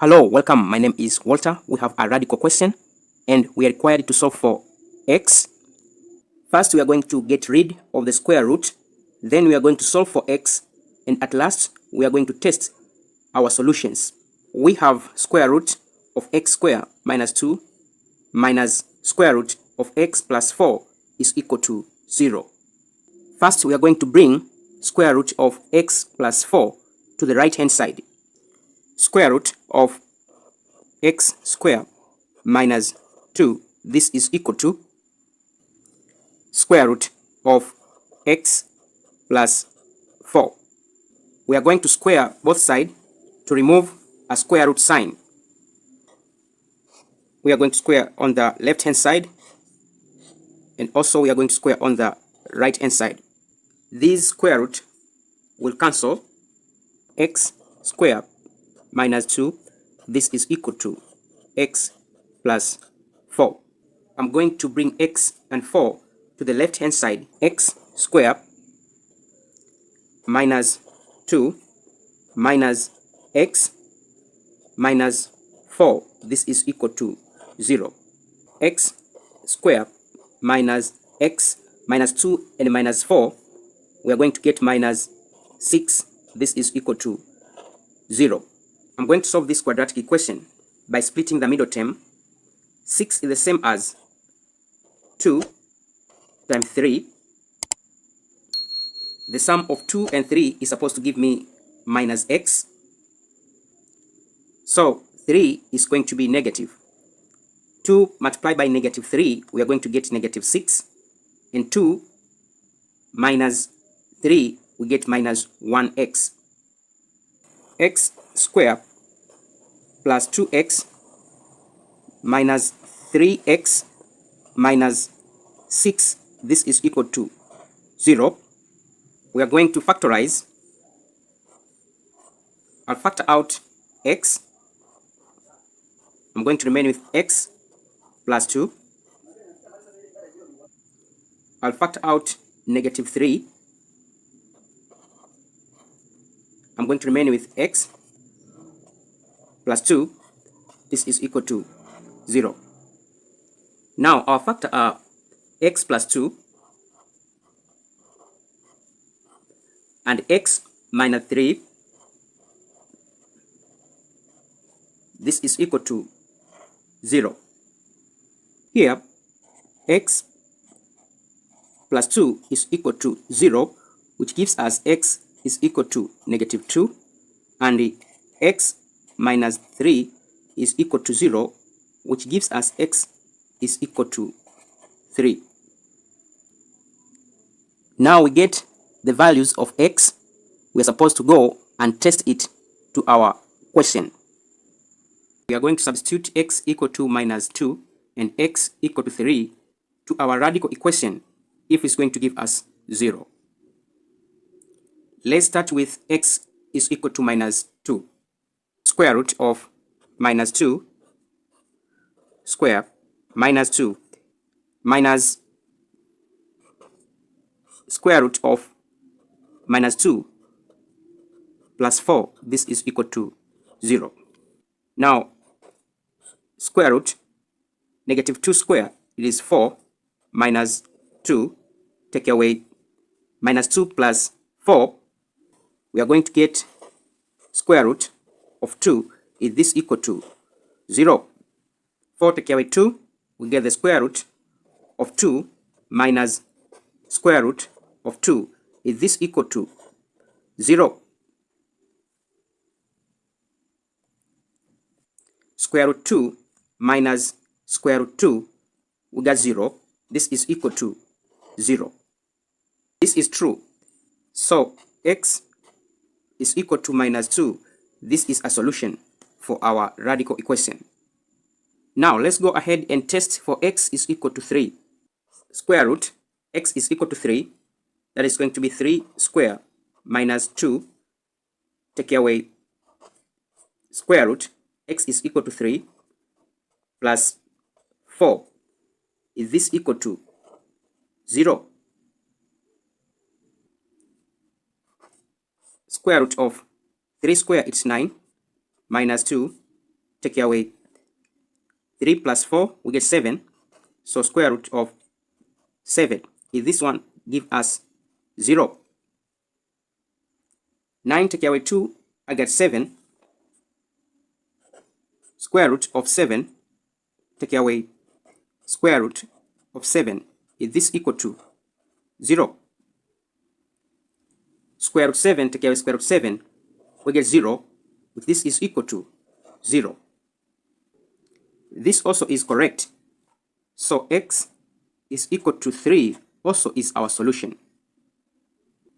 Hello, welcome. My name is Walter. We have a radical question and we are required to solve for x. First, we are going to get rid of the square root. Then we are going to solve for x. And at last, we are going to test our solutions. We have square root of x squared minus 2 minus square root of x plus 4 is equal to 0. First, we are going to bring square root of x plus 4 to the right hand side. Square root of x squared minus 2, this is equal to square root of x plus 4. We are going to square both sides to remove a square root sign. We are going to square on the left hand side and also we are going to square on the right hand side. These square root will cancel. X squared minus 2, this is equal to x plus 4. I'm going to bring x and 4 to the left hand side. X squared minus 2 minus x minus 4, this is equal to 0. X squared minus x minus 2 and minus 4, we are going to get minus 6, this is equal to 0. I'm going to solve this quadratic equation by splitting the middle term. 6 is the same as 2 times 3. The sum of 2 and 3 is supposed to give me minus x. So 3 is going to be negative. 2 multiplied by negative 3, we are going to get negative 6. And 2 minus 3, we get minus 1x. X squared plus 2x minus 3x minus 6, this is equal to 0. We are going to factorize. I'll factor out x. I'm going to remain with x plus 2. I'll factor out negative 3. I'm going to remain with x plus 2. This is equal to 0. Now our factor are x plus 2 and x minus 3. This is equal to 0. Here x plus 2 is equal to 0, which gives us x is equal to negative 2 and the x minus 3 is equal to 0, which gives us x is equal to 3. Now we get the values of x. We are supposed to go and test it to our question. We are going to substitute x equal to minus 2 and x equal to 3 to our radical equation if it's going to give us 0. Let's start with x is equal to minus 2. Square root of minus 2 square minus 2 minus square root of minus 2 plus 4, this is equal to 0. Now square root negative 2 square, it is 4 minus 2, take away minus 2 plus 4, we are going to get square root of 2 is this equal to 0. 4 take away 2, we get the square root of 2 minus square root of 2 is this equal to 0. Square root 2 minus square root 2, we got 0. This is equal to 0. This is true. So x is equal to minus 2. This is a solution for our radical equation. Now let's go ahead and test for x is equal to 3. Square root x is equal to 3. That is going to be 3 square minus 2. Take away square root x is equal to 3 plus 4. Is this equal to 0? Square root of 3 square, it's 9, minus 2, take away 3 plus 4, we get 7. So square root of 7 is this one, give us 0. 9 take away 2, I get 7. Square root of 7 take away square root of 7 is this equal to 0. Square root 7 take away square root 7, we get 0. This is equal to 0. This also is correct. So x is equal to 3 also is our solution.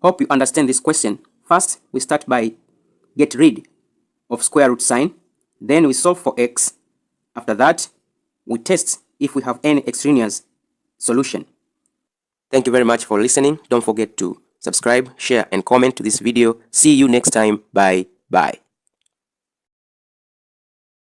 Hope you understand this question. First, we start by get rid of square root sign. Then we solve for x. After that, we test if we have any extraneous solution. Thank you very much for listening. Don't forget to subscribe, share, and comment to this video. See you next time. Bye.